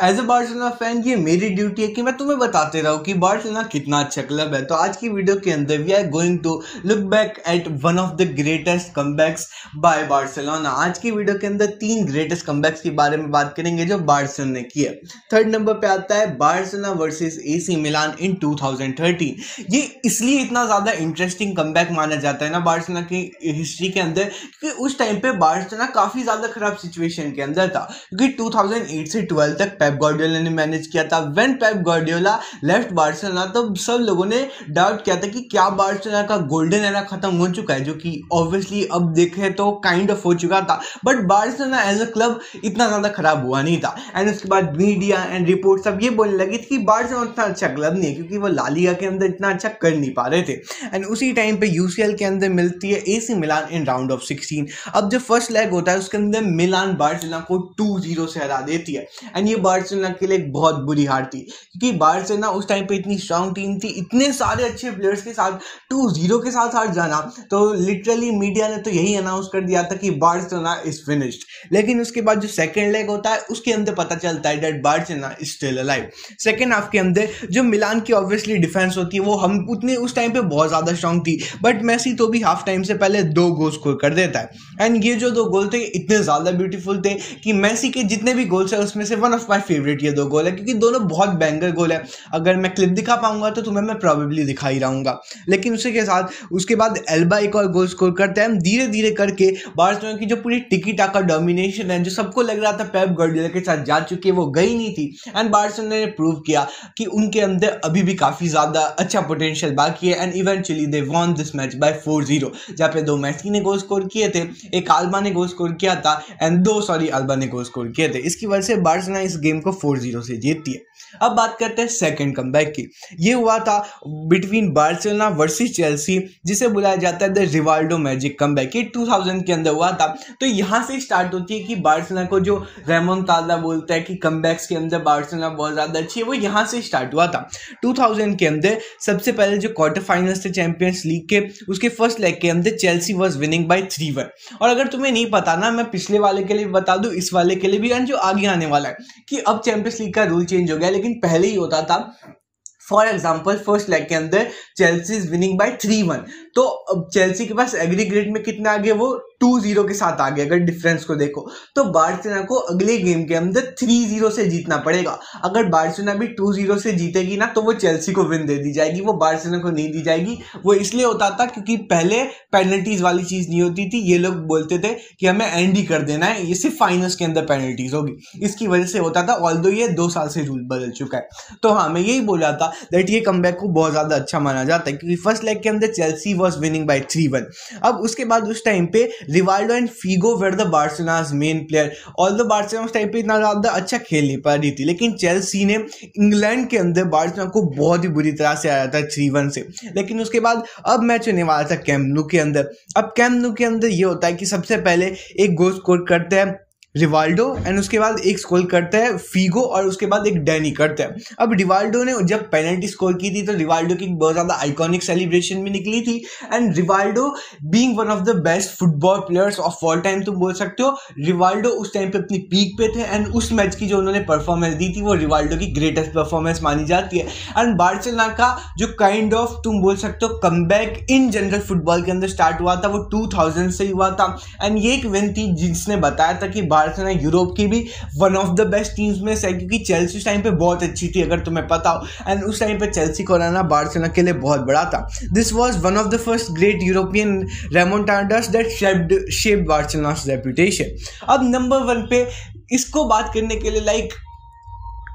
As a Barcelona fan ये मेरी duty है कि मैं तुम्हें बताते रहूं कि बार्सिलोना कितना अच्छा क्लब है। तो आज की वीडियो के अंदर we are going to look back at one of the greatest comebacks by Barcelona. आज की वीडियो के अंदर 3 ग्रेटेस्ट कमबैक्स के बारे में बात करेंगे जो बार्सिलोना ने किए। थर्ड नंबर पे आता है बार्सिलोना वर्सेस एसी मिलान इन 2013। ये इसलिए इतना ज्यादा इंटरेस्टिंग कमबैक माना जाता है ना बार्सिलोना की हिस्ट्री के अंदर, क्योंकि उस टाइम पे बार्सिलोना काफी ज्यादा खराब सिचुएशन के अंदर था, क्योंकि 2008 से 12 तक पेप गार्डियोला ने मैनेज किया था। When Pep Guardiola left Barcelona तो सब लोगों ने डाउट किया था कि क्या बार्सिलोना का गोल्डन एरा खत्म हो चुका है, जो कि ऑब्वियसली अब देखे तो काइंड ऑफ हो चुका था। But Barcelona as a club इतना ज्यादा खराब हुआ नहीं था। एंड उसके बाद मीडिया एंड रिपोर्ट सब ये बोलने लगी थी कि बार्सिलोना इतना अच्छा क्लब नहीं है, क्योंकि वो ला लीगा के अंदर इतना अच्छा कर नहीं पा रहे थे। एंड उसी टाइम पे यूसीएल के अंदर मिलती है AC Milan in round of 16। अब जो फर्स्ट लेग होता है उसके अंदर मिलान बार्सिलोना को 2-0 से हरा देती है। एंड ये बार्सिलोना के लिए एक बहुत बुरी हार थी, क्योंकि बार्सिलोना उस टाइम पे इतनी स्ट्रांग टीम थी, इतने सारे अच्छे प्लेयर्स के साथ 2-0 के साथ हार जाना, तो लिटरली मीडिया ने तो यही अनाउंस कर दिया था कि बार्सिलोना इज फिनिश्ड। लेकिन उसके बाद जो सेकंड लेग होता है उसके अंदर पता चलता है that Barcelona is still alive. Second half के अंदर जो मिलान की ऑब्वियसली डिफेंस होती है वो हम उतने उस टाइम पे बहुत ज्यादा स्ट्रांग थी, बट मेसी तो भी हाफ टाइम से पहले 2 गोल स्कोर कर देता है। एंड ये जो 2 गोल थे इतने ज्यादा ब्यूटीफुल थे कि मेसी के जितने भी गोल्स है उसमें से वन ऑफ माय फेवरेट ये 2 गोल है, क्योंकि दोनों बहुत बैंगर गोल है। अगर मैं क्लिप दिखा पाऊंगा तो तुम्हें मैं प्रोबेबली दिखा ही रहूंगा। लेकिन उसी के साथ उसके बाद एल्बा एक और गोल स्कोर करता है। धीरे धीरे करके बार्सिलोना की जो पूरी टिकी टाका डोमिनेशन है, जो सबको लग रहा था पेप गार्डियोला के साथ जा चुकी है, वो गई नहीं थी। एंड बार्सिलोना ने प्रूव किया कि उनके अंदर अभी भी काफी ज्यादा अच्छा पोटेंशियल बाकी है। And eventually they won this match by 4-0, जहाँ पे 2 मेसी ने गोल स्कोर किए थे, एक अल्बा ने गोल स्कोर किया था एंड 2 अल्बा ने गोल स्कोर किए थे। इसकी वजह से बार्सिलोना इस गेम को 4-0 से जीतती है। अब बात करते हैं सेकंड कमबैक की। ये हुआ था बिटवीन बार्सिलोना वर्सेस चेल्सी, जिसे बुलाया जाता है द रिवाल्डो मैजिक कमबैक। ये 2000 के अंदर हुआ था। तो यहाँ से स्टार्ट होती है कि बार्सिलोना को जो रेमोंटाडा बोलता है कि कमबैक्स के अंदर बार्सिलोना बहुत ज्यादा अच्छी है, वो यहाँ से स्टार्ट हुआ था। 2000 के अंदर सबसे पहले जो क्वार्टर फाइनल्स थे चैंपियंस लीग के, उसके फर्स्ट लेग के अंदर चेल्सी वाज विनिंग बाय 3-1। और अगर तुम्हें नहीं पता ना, मैं पिछले वाले के लिए बता दूं, इस वाले के लिए भी, एंड जो आगे आने वाला है, कि अब चैंपियंस लीग का रूल चेंज हो गया, लेकिन पहले ही होता था। फॉर एग्जाम्पल फर्स्ट लेग के अंदर चेल्सी इज विनिंग बाय 3-1, तो अब चेल्सी के पास एग्रीगेट में कितना आ गया, वो 2-0 के साथ आ गया। अगर डिफरेंस को देखो तो बार्सिलोना को अगले गेम के अंदर 3-0 से जीतना पड़ेगा। अगर बार्सिलोना भी 2-0 से जीतेगी ना, तो वो चेल्सी को विन दे दी जाएगी, वो बार्सिलोना को नहीं दी जाएगी। वो इसलिए होता था क्योंकि पहले पेनल्टीज वाली चीज नहीं होती थी। ये लोग बोलते थे कि हमें एंड ही कर देना है, ये सिर्फ फाइनल्स के अंदर पेनल्टीज होगी, इसकी वजह से होता था। ऑल्दो ये 2 साल से रूल बदल चुका है। तो हाँ, मैं यही बोल रहा था दैट ये कमबैक को बहुत ज्यादा अच्छा माना जाता है, क्योंकि फर्स्ट लेग के अंदर चेल्सी वाज विनिंग बाय 3-1। अब उसके बाद उस टाइम पे Rivaldo and Figo were the Barcelona's main player. Although Barcelona उस टाइम पे इतना ज्यादा अच्छा खेल नहीं पा रही थी, लेकिन चेल्सी ने इंग्लैंड के अंदर बार्सिलोना को बहुत ही बुरी तरह से आया था 3-1 से। लेकिन उसके बाद अब मैच होने वाला था कैम्प नु के अंदर। अब कैम्प नु के अंदर ये होता है कि सबसे पहले एक गोल स्कोर करते हैं रिवाल्डो, एंड उसके बाद एक स्कोर करता है फीगो, और उसके बाद एक डैनी करता है। अब रिवाल्डो ने जब पेनल्टी स्कोर की थी तो रिवाल्डो की बहुत ज्यादा आइकॉनिक सेलिब्रेशन भी निकली थी। And Rivaldo being one of the best football players of all time तुम बोल सकते हो, रिवाल्डो उस टाइम पे अपनी पीक पे थे। एंड उस मैच की जो उन्होंने परफॉर्मेंस दी थी वो रिवाल्डो की ग्रेटेस्ट परफॉर्मेंस मानी जाती है। एंड बार्सिलोना का जो काइंड ऑफ तुम बोल सकते हो कमबैक इन जनरल फुटबॉल के अंदर स्टार्ट हुआ था, वो 2000 से ही हुआ था। एंड ये एक विन थी जिसने बताया था कि बार्सिलोना यूरोप की भी one of the best teams में से, क्योंकि चेल्सी उस टाइम पे बहुत अच्छी थी, अगर तुम्हें पता हो। एंड उस टाइम पे चेल्सी को हराना बार्सिलोना के लिए बहुत बड़ा था। This was one of the first great European remontadas that shaped Barcelona's reputation. अब नंबर 1 पे इसको बात करने के लिए लाइक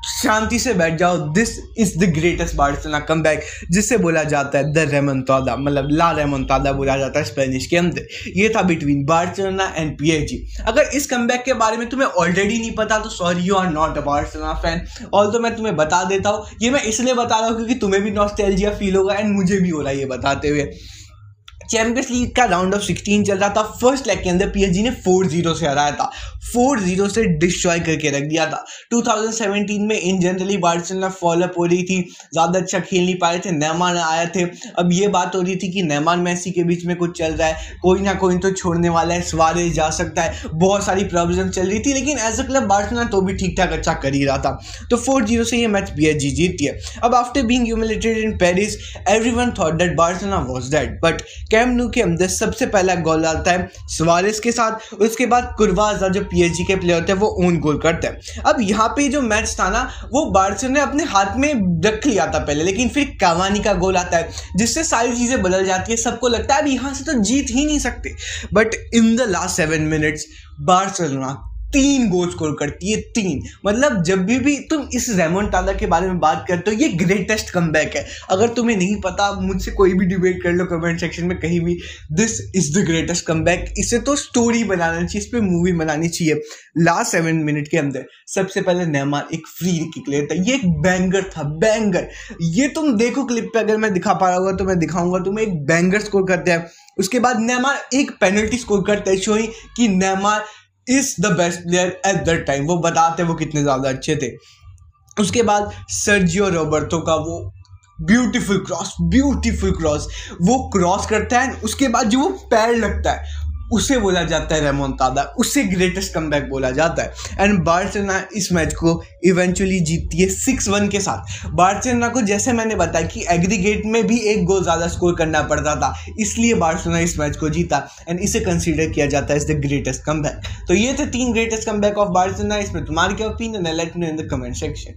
शांति से बैठ जाओ, this is the greatest Barcelona comeback, जिसे बोला जाता है द रेमोंटाडा, मतलब ला रेमोंटाडा बोला जाता है स्पेनिश के अंदर। ये था बिटवीन बार्सिलोना एंड पीएसजी। अगर इस कमबैक के बारे में तुम्हें ऑलरेडी नहीं पता तो sorry, you are not a Barcelona fan. Although मैं तुम्हें बता देता हूँ, ये मैं इसलिए बता रहा हूँ क्योंकि तुम्हें भी नॉस्टैल्जिया फील होगा एंड मुझे भी हो रहा है ये बताते हुए। चैंपियंस लीग का राउंड ऑफ 16 चल रहा था। फर्स्ट लेग के अंदर पीएसजी ने 4-0 से हराया था। 4-0 से डिस्ट्रॉय करके रख दिया था। 2017 में इन जनरली बार्सिलोना फॉलोअप हो रही थी, ज़्यादा अच्छा खेल नहीं पाए थे, नेमार आए थे। अब ये बात हो रही थी कि नेमार मेसी के बीच में कुछ चल रहा है, कोई ना कोई तो छोड़ने वाला है, सुआरेज जा सकता है, बहुत सारी प्रॉब्लम चल रही थी, लेकिन एज अ क्लब बार्सिलोना तो भी ठीक ठाक अच्छा कर ही रहा था। तो 4-0 से ये मैच PSG जीतती है। अब after being humiliated in Paris everyone thought that Barcelona was dead, but camp new के अंदर सबसे पहला गोल आता है सुआरेज के साथ, उसके बाद कुर्वाजा जो PSG के प्लेयर होते हैं वो ओन गोल करते हैं। अब यहाँ पे जो मैच था ना वो बार्सिलोना ने अपने हाथ में रख लिया था पहले, लेकिन फिर कावानी का गोल आता है जिससे सारी चीजें बदल जाती है। सबको लगता है अब यहाँ से तो जीत ही नहीं सकते, but in the last 7 minutes Barcelona 3 goal score करती है। 3 मतलब जब भी तुम इस रेमोंटाडा के बारे में बात करते हो, ये ग्रेटेस्ट कमबैक है। अगर तुम्हें नहीं पता मुझसे कोई भी डिबेट कर लो कमेंट सेक्शन में कहीं भी, this is the greatest comeback. इसे तो स्टोरी बनाना चाहिए, इस पे मूवी बनानी चाहिए। लास्ट 7 मिनट के अंदर सबसे पहले नेमार एक फ्री किक लेता है, ये एक बैंगर था, बैंगर। ये तुम देखो क्लिप पे, अगर मैं दिखा पा रहा होगा तो मैं दिखाऊंगा तुम्हें, एक बैंगर स्कोर करते हैं। उसके बाद नेमार एक पेनल्टी स्कोर करता है, शोइंग कि Neymar is the best player at that time. वो बताते वो कितने ज्यादा अच्छे थे। उसके बाद सर्जियो रोबर्टो का वो ब्यूटीफुल क्रॉस वो क्रॉस करता है, उसके बाद जो वो पैर लगता है उसे बोला जाता है रेमोंटाडा, उसे ग्रेटेस्ट कमबैक बोला जाता है। एंड बार्सिलोना इस मैच को इवेंचुअली जीतती है 6-1 के साथ। बार्सिलोना को जैसे मैंने बताया कि एग्रीगेट में भी 1 गोल ज़्यादा स्कोर करना पड़ता था, इसलिए बार्सिलोना इस मैच को जीता एंड इसे कंसीडर किया जाता है एज द ग्रेटेस्ट कमबैक। तो ये थे 3 ग्रेटेस्ट कमबैक ऑफ बार्सिलोना। इसमें तुम्हारी क्या ओपिनियन है? Let me know in the comment section.